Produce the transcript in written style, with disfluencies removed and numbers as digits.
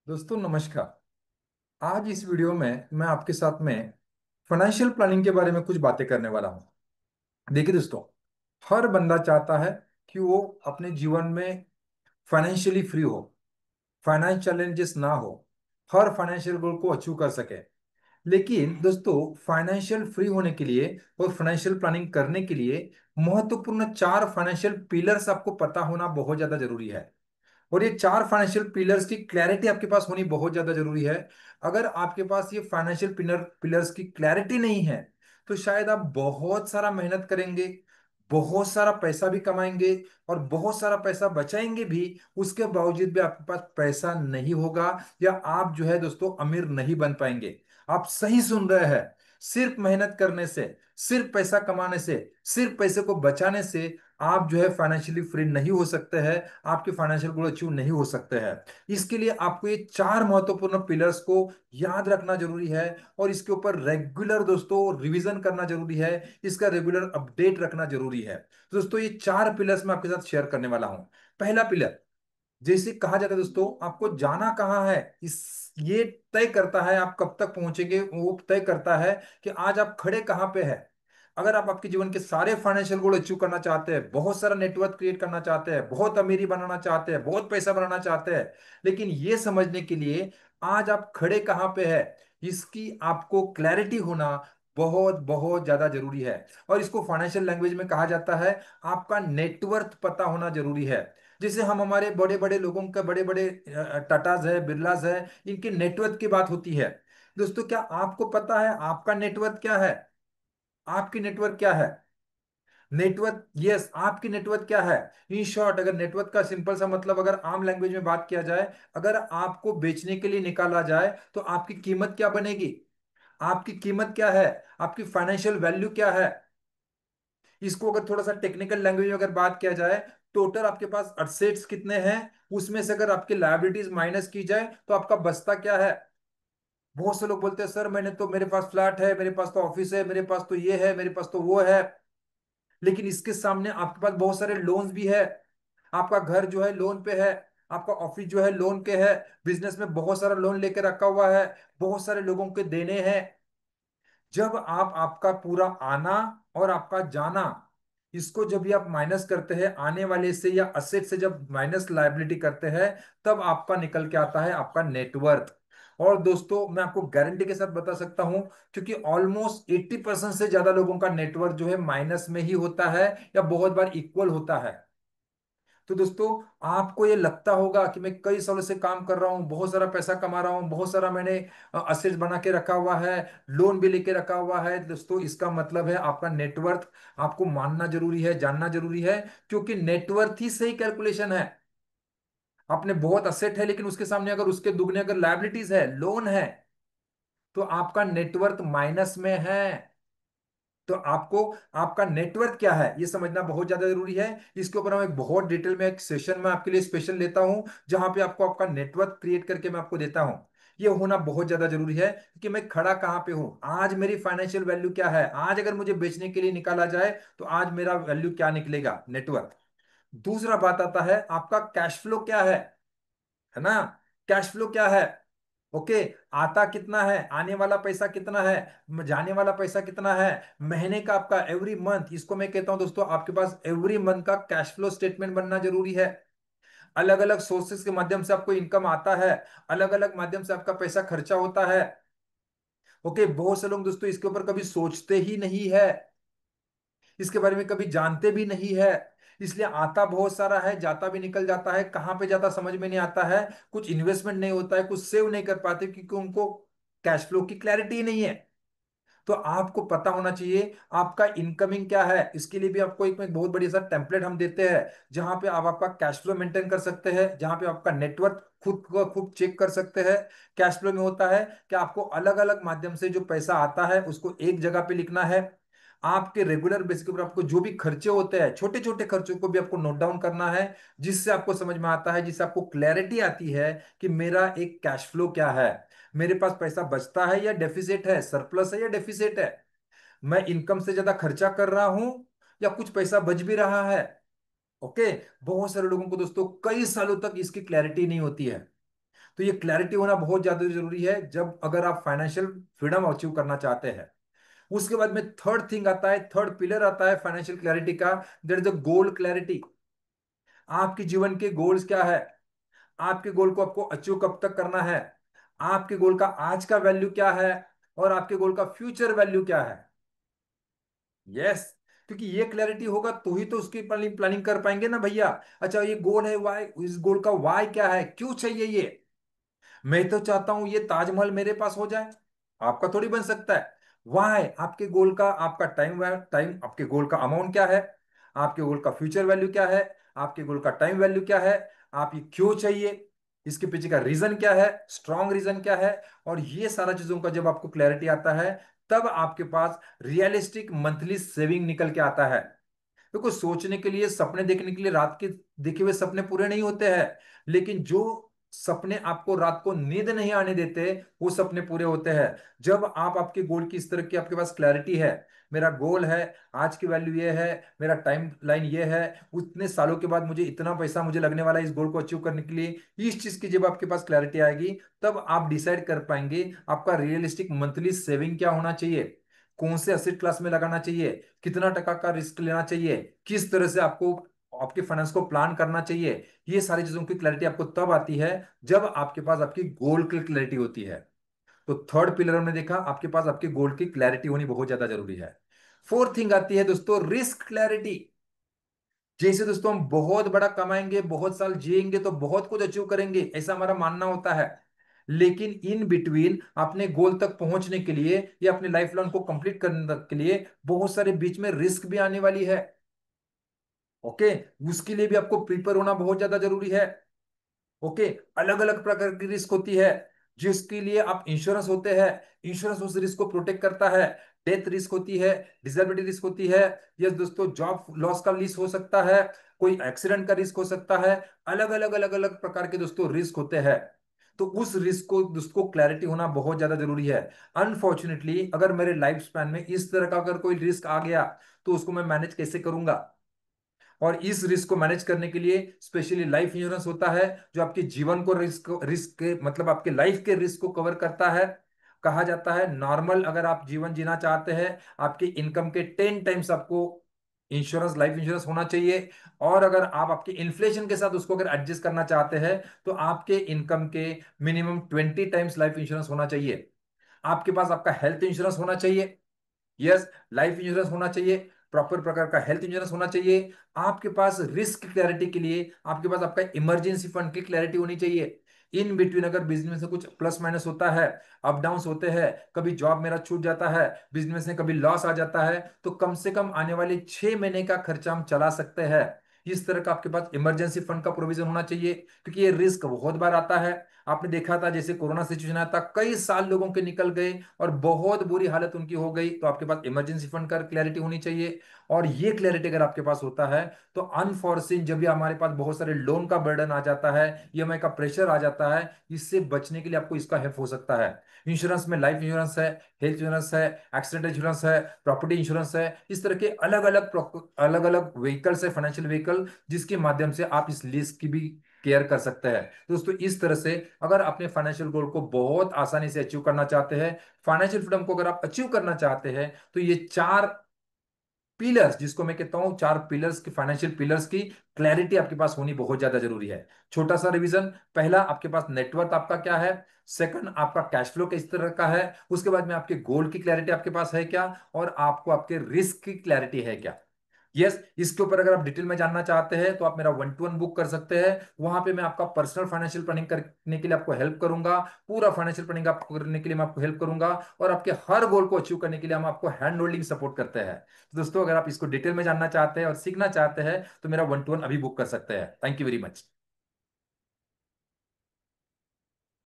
दोस्तों नमस्कार। आज इस वीडियो में मैं आपके साथ में फाइनेंशियल प्लानिंग के बारे में कुछ बातें करने वाला हूं। देखिए दोस्तों, हर बंदा चाहता है कि वो अपने जीवन में फाइनेंशियली फ्री हो, फाइनेंस चैलेंजेस ना हो, हर फाइनेंशियल गोल को अचीव कर सके। लेकिन दोस्तों, फाइनेंशियल फ्री होने के लिए और फाइनेंशियल प्लानिंग करने के लिए महत्वपूर्ण चार फाइनेंशियल पिलर्स आपको पता होना बहुत ज्यादा जरूरी है। और ये चार फाइनेंशियल पिलर्स की क्लैरिटी आपके पास होनी बहुत ज्यादा जरूरी है। अगर आपके पास ये फाइनेंशियल पिलर्स की क्लैरिटी नहीं है तो शायद आप बहुत सारा मेहनत करेंगे, बहुत सारा पैसा भी कमाएंगे और बहुत सारा पैसा बचाएंगे भी, उसके बावजूद भी आपके पास पैसा नहीं होगा, या आप जो है दोस्तों अमीर नहीं बन पाएंगे। आप सही सुन रहे हैं। सिर्फ मेहनत करने से, सिर्फ पैसा कमाने से, सिर्फ पैसे को बचाने से आप जो है फाइनेंशियली फ्री नहीं हो सकते हैं। आपके फाइनेंशियल गोल अचीव नहीं हो सकते हैं। इसके लिए आपको ये चार महत्वपूर्ण पिलर्स को याद रखना जरूरी है और इसके ऊपर रेगुलर दोस्तों रिवीजन करना जरूरी है। इसका रेगुलर अपडेट रखना जरूरी है। तो दोस्तों, ये चार पिलर्स मैं आपके साथ शेयर करने वाला हूं। पहला पिलर, जैसे कहा जाता है दोस्तों, आपको जाना कहाँ है इस ये तय करता है आप कब तक पहुंचेंगे। वो तय करता है कि आज आप खड़े कहाँ पे है। अगर आप आपके जीवन के सारे फाइनेंशियल गोल अचीव करना चाहते हैं, बहुत सारा नेटवर्क क्रिएट करना चाहते हैं, बहुत अमीरी बनाना चाहते हैं, बहुत पैसा बनाना चाहते हैं, लेकिन ये समझने के लिए आज आप खड़े कहाँ पे है, इसकी आपको क्लैरिटी होना बहुत बहुत ज्यादा जरूरी है। और इसको फाइनेंशियल लैंग्वेज में कहा जाता है, आपका नेटवर्थ पता होना जरूरी है। जैसे हम हमारे बड़े बड़े लोगों का, बड़े बड़े टाटाज है, बिरलाज है, इनके नेटवर्थ की बात होती है। दोस्तों, क्या आपको पता है आपका नेटवर्थ क्या है? आपकी नेटवर्क क्या है? नेटवर्क, यस, आपकी नेटवर्क क्या है? इन शॉर्ट, अगर नेटवर्क का सिंपल सा मतलब अगर आम लैंग्वेज में बात किया जाए, अगर आपको बेचने के लिए निकाला जाए तो आपकी कीमत क्या बनेगी? आपकी कीमत क्या है? आपकी फाइनेंशियल वैल्यू क्या है? इसको अगर थोड़ा सा टेक्निकल लैंग्वेज में अगर बात किया जाए, टोटल आपके पास असेट्स कितने हैं, उसमें से अगर आपकी लायबिलिटीज माइनस की जाए तो आपका बचता क्या है? बहुत से लोग बोलते हैं सर मैंने तो, मेरे पास फ्लैट है, मेरे पास तो ऑफिस है, मेरे पास तो ये है, मेरे पास तो वो है, लेकिन इसके सामने आपके पास बहुत सारे लोन्स भी है। आपका घर जो है लोन पे है, आपका ऑफिस जो है लोन पे है, बिजनेस में बहुत सारा लोन लेके रखा हुआ है, बहुत सारे लोगों के देने हैं। जब आप आपका पूरा आना और आपका जाना, इसको जब भी आप माइनस करते हैं आने वाले से या असेट से, जब माइनस लायबिलिटी करते हैं, तब आपका निकल के आता है आपका नेटवर्थ। और दोस्तों, मैं आपको गारंटी के साथ बता सकता हूं, क्योंकि ऑलमोस्ट 80% से ज्यादा लोगों का नेटवर्थ जो है माइनस में ही होता है या बहुत बार इक्वल होता है। तो दोस्तों, आपको ये लगता होगा कि मैं कई सालों से काम कर रहा हूँ, बहुत सारा पैसा कमा रहा हूँ, बहुत सारा मैंने असेट्स बना के रखा हुआ है, लोन भी लेके रखा हुआ है। दोस्तों, इसका मतलब है आपका नेटवर्थ आपको मानना जरूरी है, जानना जरूरी है, क्योंकि नेटवर्थ ही सही कैलकुलेशन है। आपने बहुत असेट है लेकिन उसके सामने अगर उसके दुगने अगर लायबिलिटीज है, लोन है, तो आपका नेटवर्थ माइनस में है। तो आपको आपका नेटवर्क क्या है ये समझना बहुत ज्यादा जरूरी है। इसके ऊपर हम एक बहुत डिटेल में एक सेशन में आपके लिए स्पेशल लेता हूं, जहां पे आपको आपका नेटवर्क क्रिएट करके मैं आपको देता हूं। ये होना बहुत ज्यादा जरूरी है कि मैं खड़ा कहां पे हूं, आज मेरी फाइनेंशियल वैल्यू क्या है, आज अगर मुझे बेचने के लिए निकाला जाए तो आज मेरा वैल्यू क्या निकलेगा, नेटवर्क। दूसरा बात आता है आपका कैश फ्लो क्या है ना? कैश फ्लो क्या है? ओके, आता कितना है, आने वाला पैसा कितना है, जाने वाला पैसा कितना है, महीने का आपका एवरी मंथ, इसको मैं कहता हूं दोस्तों, आपके पास एवरी मंथ का कैश फ्लो स्टेटमेंट बनना जरूरी है। अलग अलग सोर्सेस के माध्यम से आपको इनकम आता है, अलग अलग माध्यम से आपका पैसा खर्चा होता है। ओके, बहुत से लोग दोस्तों इसके ऊपर कभी सोचते ही नहीं है, इसके बारे में कभी जानते भी नहीं है। इसलिए आता बहुत सारा है, जाता भी निकल जाता है, कहां पे जाता समझ में नहीं आता है। कुछ इन्वेस्टमेंट नहीं होता है, कुछ सेव नहीं कर पाते, क्योंकि उनको कैश फ्लो की क्लैरिटी नहीं है। तो आपको पता होना चाहिए आपका इनकमिंग क्या है। इसके लिए भी आपको एक बहुत बड़ी सा टेम्पलेट हम देते हैं, जहां पे आप आपका कैश फ्लो मेंटेन कर सकते हैं, जहां पे आपका नेटवर्क खुद को खुद चेक कर सकते हैं। कैश फ्लो में होता है कि आपको अलग अलग माध्यम से जो पैसा आता है उसको एक जगह पे लिखना है। आपके रेगुलर बेसिस के ऊपर आपको जो भी खर्चे होते हैं, छोटे छोटे खर्चों को भी आपको नोट डाउन करना है, जिससे आपको समझ में आता है, जिससे आपको क्लैरिटी आती है कि मेरा एक कैश फ्लो क्या है, मेरे पास पैसा बचता है या डेफिसिट है, सरप्लस है या डेफिसिट है, मैं इनकम से ज्यादा खर्चा कर रहा हूं या कुछ पैसा बच भी रहा है। ओके, बहुत सारे लोगों को दोस्तों कई सालों तक इसकी क्लैरिटी नहीं होती है। तो ये क्लैरिटी होना बहुत ज्यादा जरूरी है जब अगर आप फाइनेंशियल फ्रीडम अचीव करना चाहते हैं। उसके बाद में थर्ड थिंग आता है, थर्ड पिलर आता है फाइनेंशियल क्लैरिटी का, that is the goal clarity. आपके जीवन के गोल्स क्या है, आपके गोल को आपको अचीव कब तक करना है, आपके गोल का आज का वैल्यू क्या है, और आपके गोल का फ्यूचर वैल्यू क्या है। यस, क्योंकि ये क्लैरिटी होगा तो ही तो उसकी प्लानिंग प्लानिंग कर पाएंगे ना भैया। अच्छा ये गोल है, वाई, इस गोल का वाई क्या है, क्यों चाहिए ये। मैं तो चाहता हूं ये ताजमहल मेरे पास हो जाए, आपका थोड़ी बन सकता है। वाई आपके गोल का, आपका टाइम टाइम, आपके गोल का अमाउंट क्या है, आपके गोल का फ्यूचर वैल्यू क्या है, आपके गोल का टाइम वैल्यू क्या है, आप ये क्यों चाहिए, इसके पीछे का रीजन क्या है, स्ट्रॉन्ग रीजन क्या है। और ये सारा चीजों का जब आपको क्लैरिटी आता है, तब आपके पास रियलिस्टिक मंथली सेविंग निकल के आता है। देखो सोचने के लिए, सपने देखने के लिए रात के देखे हुए सपने पूरे नहीं होते हैं, लेकिन जो सपने आपको रात को नींद नहीं आने देते, वो सपने पूरे होते हैं। जब आप आपके गोल की इस तरह की आपके पास क्लैरिटी है, मेरा गोल है, आज की वैल्यू ये है, मेरा टाइम लाइन ये है, उतने सालों के बाद मुझे इतना पैसा मुझे लगने वाला है इस गोल को अचीव करने के लिए, इस चीज की जब आपके पास क्लैरिटी आएगी, तब आप डिसाइड कर पाएंगे आपका रियलिस्टिक मंथली सेविंग क्या होना चाहिए, कौन से एसेट क्लास में लगाना चाहिए, कितना टका का रिस्क लेना चाहिए, किस तरह से आपको आपके फाइनेंस को प्लान करना चाहिए। ये सारी चीजों की क्लैरिटी आपको तब आती है जब आपके पास आपकी गोल की क्लैरिटी होती है। तो थर्ड पिलर हमने देखा, आपके पास आपके गोल की क्लैरिटी होनी बहुत ज्यादा जरूरी है। फोर्थ थिंग आती है दोस्तों, रिस्क क्लैरिटी। जैसे दोस्तों हम बहुत बड़ा कमाएंगे, बहुत साल जिएंगे तो बहुत कुछ अचीव करेंगे, ऐसा हमारा मानना होता है। लेकिन इन बिटवीन अपने गोल तक पहुंचने के लिए या अपने लाइफ लाइन को कंप्लीट करने तक के लिए बहुत सारे बीच में रिस्क भी आने वाली है। ओके, उसके लिए भी आपको प्रिपेयर होना बहुत ज्यादा जरूरी है। ओके, अलग अलग प्रकार की रिस्क होती है, जिसके लिए आप इंश्योरेंस होते हैं, इंश्योरेंस उस रिस्क को प्रोटेक्ट करता है। डेथ रिस्क होती है, डिसेबिलिटी रिस्क होती है, यस दोस्तों, जॉब लॉस का रिस्क हो सकता है, कोई एक्सीडेंट का रिस्क हो सकता है। अलग अलग प्रकार के दोस्तों रिस्क होते हैं। तो उस रिस्क को दोस्तों क्लैरिटी होना बहुत ज्यादा जरूरी है। अनफॉर्चुनेटली अगर मेरे लाइफ स्पैन में इस तरह का अगर कोई रिस्क आ गया, तो उसको मैं मैनेज कैसे करूंगा। और इस रिस्क को मैनेज करने के लिए स्पेशली लाइफ इंश्योरेंस होता है, जो आपके जीवन को रिस्क रिस्क के मतलब आपके लाइफ के रिस्क को कवर करता है। कहा जाता है नॉर्मल अगर आप जीवन जीना चाहते हैं, आपकी इनकम के 10 टाइम्स आपको इंश्योरेंस, लाइफ इंश्योरेंस होना चाहिए। और अगर आप आपके इन्फ्लेशन के साथ उसको अगर एडजस्ट करना चाहते हैं, तो आपके इनकम के मिनिमम 20 टाइम्स लाइफ इंश्योरेंस होना चाहिए। आपके पास आपका हेल्थ इंश्योरेंस होना चाहिए। यस, लाइफ इंश्योरेंस होना चाहिए, प्रॉपर प्रकार का हेल्थ इंश्योरेंस होना चाहिए। आपके पास रिस्क क्लैरिटी के लिए आपके पास आपका इमरजेंसी फंड की क्लैरिटी होनी चाहिए। इन बिटवीन अगर बिजनेस में कुछ प्लस माइनस होता है, अप डाउन्स होते हैं, कभी जॉब मेरा छूट जाता है, बिजनेस में कभी लॉस आ जाता है, तो कम से कम आने वाले 6 महीने का खर्चा हम चला सकते हैं। इस तरह का आपके पास इमरजेंसी फंड का प्रोविजन होना चाहिए, क्योंकि ये रिस्क बहुत बार आता है। आपने देखा था जैसे कोरोना सिचुएशन आया था, कई साल लोगों के निकल गए और बहुत बुरी हालत उनकी हो गई, तो आपके पास इमरजेंसी फंड का क्लैरिटी होनी चाहिए। और ये क्लैरिटी अगर आपके पास होता है, तो अनफॉर्सिन जब भी हमारे पास बहुत सारे लोन का बर्डन आ जाता है, ईएमआई का प्रेशर आ जाता है, इससे बचने के लिए आपको इसका हेल्प हो सकता है। इंश्योरेंस में लाइफ इंश्योरेंस है, हेल्थ इंश्योरेंस है, एक्सीडेंट इंश्योरेंस है, प्रॉपर्टी इंश्योरेंस है, इस तरह के अलग अलग व्हीकल्स है, फाइनेंशियल व्हीकल, जिसके माध्यम से आप इस लिस्ट की भी केयर कर सकते हैं। दोस्तों इस तरह से अगर अपने फाइनेंशियल गोल को बहुत आसानी से अचीव करना चाहते हैं, फाइनेंशियल फ्रीडम को अगर आप अचीव करना चाहते हैं, तो ये चार पिलर्स, जिसको मैं कहता हूं चार पिलर्स की, फाइनेंशियल पिलर्स की क्लैरिटी आपके पास होनी बहुत ज्यादा जरूरी है। छोटा सा रिवीजन, पहला आपके पास नेटवर्क आपका क्या है, सेकंड आपका कैश फ्लो किस तरह का है, उसके बाद में आपके गोल की क्लैरिटी आपके पास है क्या, और आपको आपके रिस्क की क्लैरिटी है क्या। यस, इसके ऊपर अगर आप डिटेल में जानना चाहते हैं, तो आप मेरा 1-to-1 बुक कर सकते हैं। वहां पे मैं आपका पर्सनल फाइनेंशियल प्लानिंग करने के लिए आपको हेल्प करूंगा, पूरा फाइनेंशियल प्लानिंग आपको करने के लिए मैं आपको हेल्प करूंगा, और आपके हर गोल को अचीव करने के लिए हम आपको हैंड होल्डिंग सपोर्ट करते हैं। तो दोस्तों अगर आप इसको डिटेल में जानना चाहते हैं और सीखना चाहते हैं, तो मेरा 1-to-1 अभी बुक कर सकते हैं। Thank you very much.